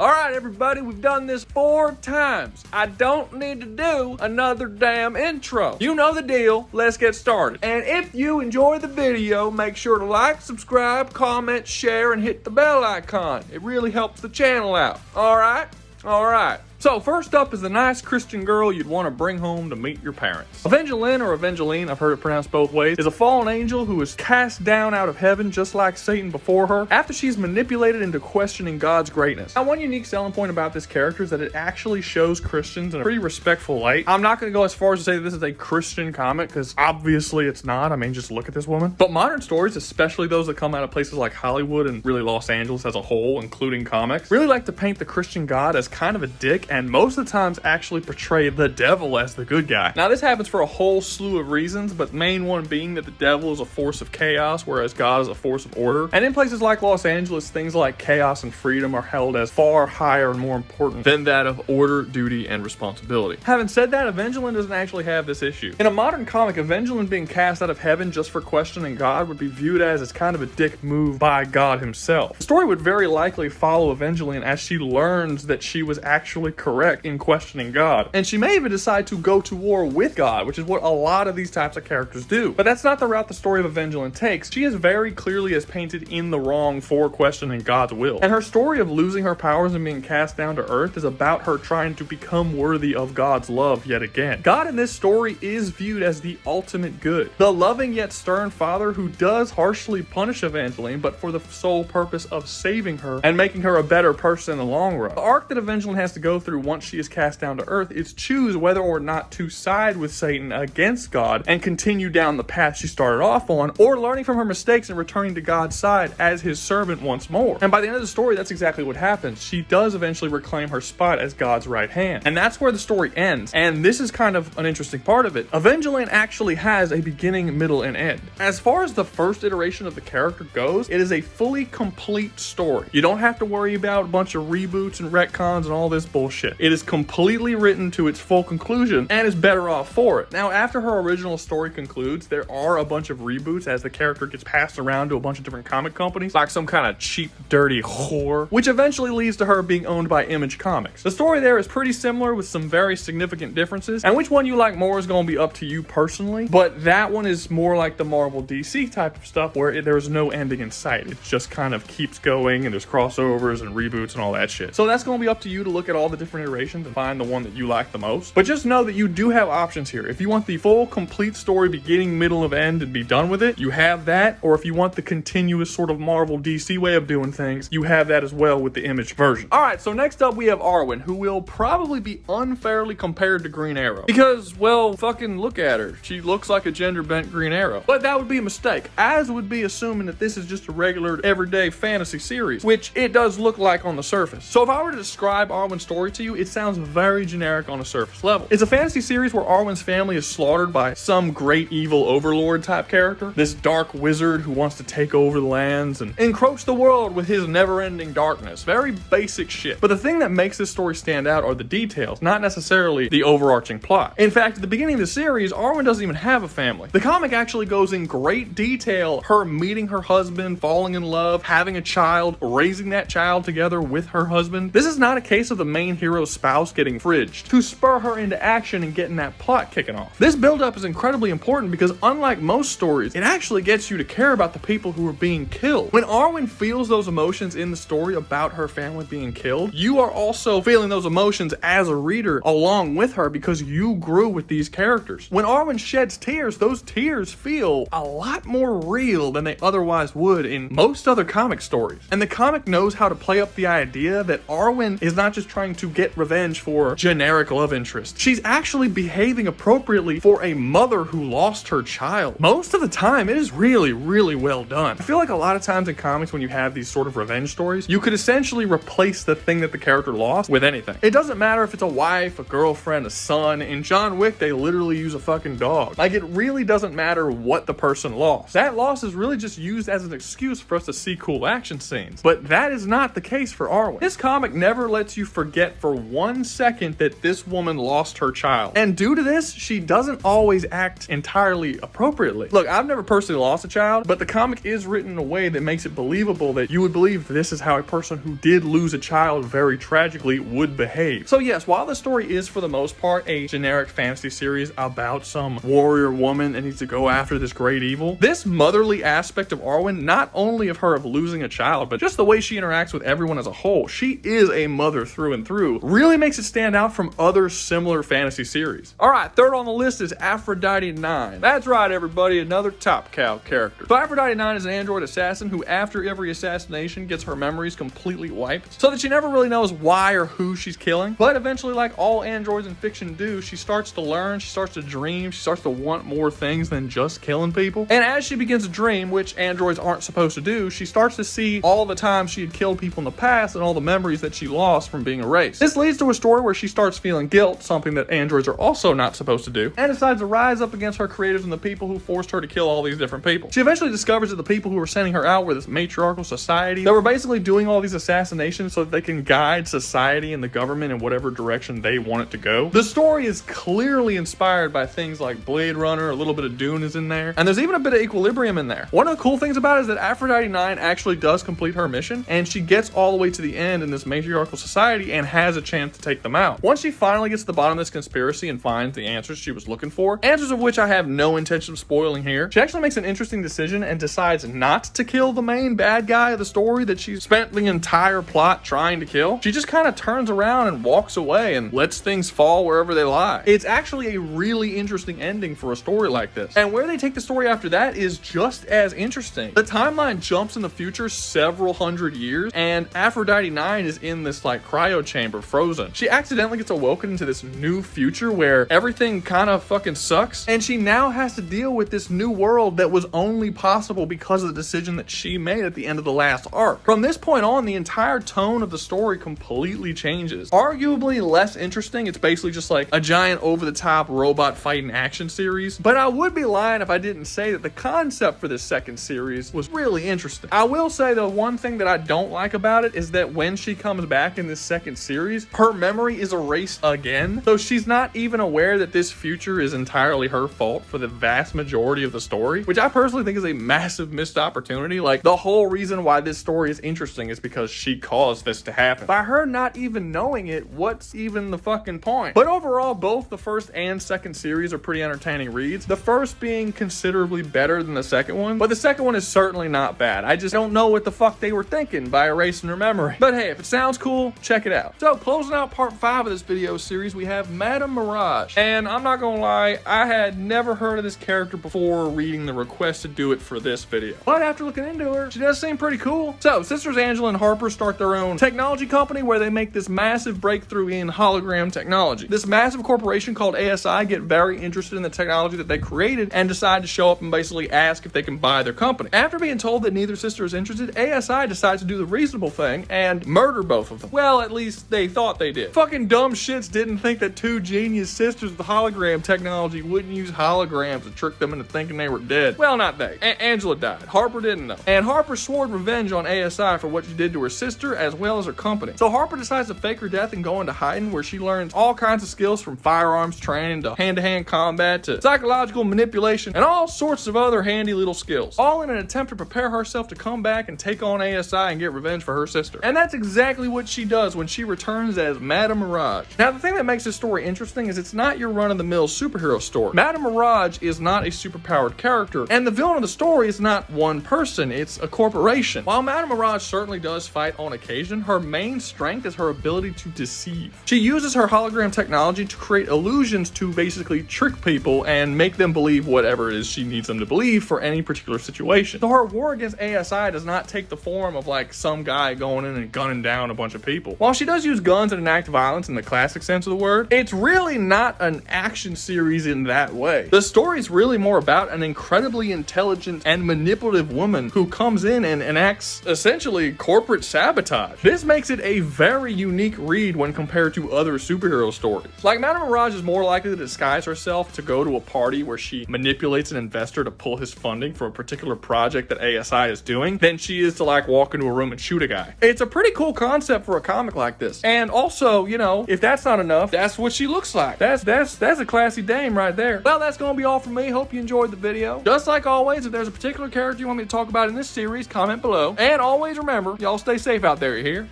Alright everybody, we've done this 4 times. I don't need to do another damn intro. You know the deal, let's get started. And if you enjoy the video, make sure to like, subscribe, comment, share, and hit the bell icon. It really helps the channel out. Alright? Alright. So first up is the nice Christian girl you'd want to bring home to meet your parents. Avengelyne, or Avengelyne, I've heard it pronounced both ways, is a fallen angel who is cast down out of heaven just like Satan before her after she's manipulated into questioning God's greatness. Now, one unique selling point about this character is that it actually shows Christians in a pretty respectful light. I'm not going to go as far as to say that this is a Christian comic, because obviously it's not. I mean, just look at this woman. But modern stories, especially those that come out of places like Hollywood and really Los Angeles as a whole, including comics, really like to paint the Christian God as kind of a dick, and most of the times actually portray the devil as the good guy. Now, this happens for a whole slew of reasons, but the main one being that the devil is a force of chaos, whereas God is a force of order. And in places like Los Angeles, things like chaos and freedom are held as far higher and more important than that of order, duty, and responsibility. Having said that, Avengelyne doesn't actually have this issue. In a modern comic, Avengelyne being cast out of heaven just for questioning God would be viewed as kind of a dick move by God himself. The story would very likely follow Avengelyne as she learns that she was actually correct in questioning God. And she may even decide to go to war with God, which is what a lot of these types of characters do. But that's not the route the story of Avengelyne takes. She is very clearly as painted in the wrong for questioning God's will. And her story of losing her powers and being cast down to earth is about her trying to become worthy of God's love yet again. God in this story is viewed as the ultimate good, the loving yet stern father who does harshly punish Avengelyne, but for the sole purpose of saving her and making her a better person in the long run. The arc that Avengelyne has to go through once she is cast down to earth is choose whether or not to side with Satan against God and continue down the path she started off on, or learning from her mistakes and returning to God's side as his servant once more. And by the end of the story, that's exactly what happens. She does eventually reclaim her spot as God's right hand. And that's where the story ends. And this is kind of an interesting part of it. Avengelyne actually has a beginning, middle, and end. As far as the first iteration of the character goes, it is a fully complete story. You don't have to worry about a bunch of reboots and retcons and all this bullshit. It is completely written to its full conclusion and is better off for it. Now, after her original story concludes, there are a bunch of reboots as the character gets passed around to a bunch of different comic companies, like some kind of cheap, dirty whore, which eventually leads to her being owned by Image Comics. The story there is pretty similar with some very significant differences, and which one you like more is going to be up to you personally, but that one is more like the Marvel DC type of stuff where there's no ending in sight. It just kind of keeps going, and there's crossovers and reboots and all that shit. So that's going to be up to you to look at all the different iterations and find the one that you like the most. But just know that you do have options here. If you want the full complete story beginning, middle, and end and be done with it, you have that. Or if you want the continuous sort of Marvel DC way of doing things, you have that as well with the Image version. Alright, so next up we have Arwyn, who will probably be unfairly compared to Green Arrow. Because, well, fucking look at her. She looks like a gender-bent Green Arrow. But that would be a mistake, as would be assuming that this is just a regular, everyday fantasy series, which it does look like on the surface. So if I were to describe Arwyn's story to you, it sounds very generic on a surface level. It's a fantasy series where Arwyn's family is slaughtered by some great evil overlord type character, this dark wizard who wants to take over the lands and encroach the world with his never-ending darkness. Very basic shit. But the thing that makes this story stand out are the details, not necessarily the overarching plot. In fact, at the beginning of the series, Arwyn doesn't even have a family. The comic actually goes in great detail, her meeting her husband, falling in love, having a child, raising that child together with her husband. This is not a case of the main hero's spouse getting fridged to spur her into action and getting that plot kicking off. This buildup is incredibly important because unlike most stories, it actually gets you to care about the people who are being killed. When Arwyn feels those emotions in the story about her family being killed, you are also feeling those emotions as a reader along with her because you grew with these characters. When Arwyn sheds tears, those tears feel a lot more real than they otherwise would in most other comic stories. And the comic knows how to play up the idea that Arwyn is not just trying to get revenge for generic love interest. She's actually behaving appropriately for a mother who lost her child. Most of the time, it is really, really well done. I feel like a lot of times in comics when you have these sort of revenge stories, you could essentially replace the thing that the character lost with anything. It doesn't matter if it's a wife, a girlfriend, a son. In John Wick, they literally use a fucking dog. Like, it really doesn't matter what the person lost. That loss is really just used as an excuse for us to see cool action scenes. But that is not the case for Arwyn. This comic never lets you forget for 1 second that this woman lost her child. And due to this, she doesn't always act entirely appropriately. Look, I've never personally lost a child, but the comic is written in a way that makes it believable that you would believe this is how a person who did lose a child very tragically would behave. So yes, while the story is for the most part a generic fantasy series about some warrior woman that needs to go after this great evil, this motherly aspect of Arwyn, not only of her of losing a child, but just the way she interacts with everyone as a whole, she is a mother through and through, really makes it stand out from other similar fantasy series. Alright, third on the list is Aphrodite IX. That's right, everybody, another Top Cow character. So Aphrodite IX is an android assassin who, after every assassination, gets her memories completely wiped, so that she never really knows why or who she's killing. But eventually, like all androids in fiction do, she starts to learn, she starts to dream, she starts to want more things than just killing people. And as she begins to dream, which androids aren't supposed to do, she starts to see all the times she had killed people in the past and all the memories that she lost from being erased. This leads to a story where she starts feeling guilt, something that androids are also not supposed to do, and decides to rise up against her creatives and the people who forced her to kill all these different people. She eventually discovers that the people who were sending her out were this matriarchal society that were basically doing all these assassinations so that they can guide society and the government in whatever direction they want it to go. The story is clearly inspired by things like Blade Runner, a little bit of Dune is in there, and there's even a bit of Equilibrium in there. One of the cool things about it is that Aphrodite IX actually does complete her mission, and she gets all the way to the end in this matriarchal society and has a chance to take them out. Once she finally gets to the bottom of this conspiracy and finds the answers she was looking for, answers of which I have no intention of spoiling here, she actually makes an interesting decision and decides not to kill the main bad guy of the story that she spent the entire plot trying to kill. She just kind of turns around and walks away and lets things fall wherever they lie. It's actually a really interesting ending for a story like this. And where they take the story after that is just as interesting. The timeline jumps in the future several hundred years, and Aphrodite IX is in this like cryo chamber frozen. She accidentally gets awoken into this new future where everything kind of fucking sucks, and she now has to deal with this new world that was only possible because of the decision that she made at the end of the last arc. From this point on, the entire tone of the story completely changes. Arguably less interesting, it's basically just like a giant over-the-top robot fighting action series, but I would be lying if I didn't say that the concept for this second series was really interesting. I will say the one thing that I don't like about it is that when she comes back in this second series, her memory is erased again, so she's not even aware that this future is entirely her fault for the vast majority of the story, which I personally think is a massive missed opportunity. Like, the whole reason why this story is interesting is because she caused this to happen. By her not even knowing it, what's even the fucking point? But overall, both the first and second series are pretty entertaining reads. The first being considerably better than the second one, but the second one is certainly not bad. I just don't know what the fuck they were thinking by erasing her memory. But hey, if it sounds cool, check it out. So, closing out part 5 of this video series, we have Madame Mirage. And I'm not gonna lie, I had never heard of this character before reading the request to do it for this video. But after looking into her, she does seem pretty cool. So, sisters Angela and Harper start their own technology company where they make this massive breakthrough in hologram technology. This massive corporation called ASI get very interested in the technology that they created and decide to show up and basically ask if they can buy their company. After being told that neither sister is interested, ASI decides to do the reasonable thing and murder both of them. Well, at least they thought they did. Fucking dumb shits didn't think that two genius sisters with hologram technology wouldn't use holograms to trick them into thinking they were dead. Well, not they. Angela died. Harper didn't know. And Harper swore revenge on ASI for what she did to her sister as well as her company. So Harper decides to fake her death and go into hiding, where she learns all kinds of skills from firearms training to hand-to-hand combat to psychological manipulation and all sorts of other handy little skills, all in an attempt to prepare herself to come back and take on ASI and get revenge for her sister. And that's exactly what she does when she returns as Madame Mirage. Now, the thing that makes this story interesting is it's not your run-of-the-mill superhero story. Madame Mirage is not a superpowered character, and the villain of the story is not one person, it's a corporation. While Madame Mirage certainly does fight on occasion, her main strength is her ability to deceive. She uses her hologram technology to create illusions to basically trick people and make them believe whatever it is she needs them to believe for any particular situation. So her war against ASI does not take the form of like some guy going in and gunning down a bunch of people. While she does use guns and enact violence in the classic sense of the word, it's really not an action series in that way. The story is really more about an incredibly intelligent and manipulative woman who comes in and enacts essentially corporate sabotage. This makes it a very unique read when compared to other superhero stories. Like, Madame Mirage is more likely to disguise herself to go to a party where she manipulates an investor to pull his funding for a particular project that ASI is doing than she is to like walk into a room and shoot a guy. It's a pretty cool concept for a comic like this. And also, you know, if that's not enough, that's what she looks like. That's a classy dame right there. Well, that's gonna be all from me. Hope you enjoyed the video. Just like always, if there's a particular character you want me to talk about in this series, comment below. And always remember, y'all stay safe out there, you hear?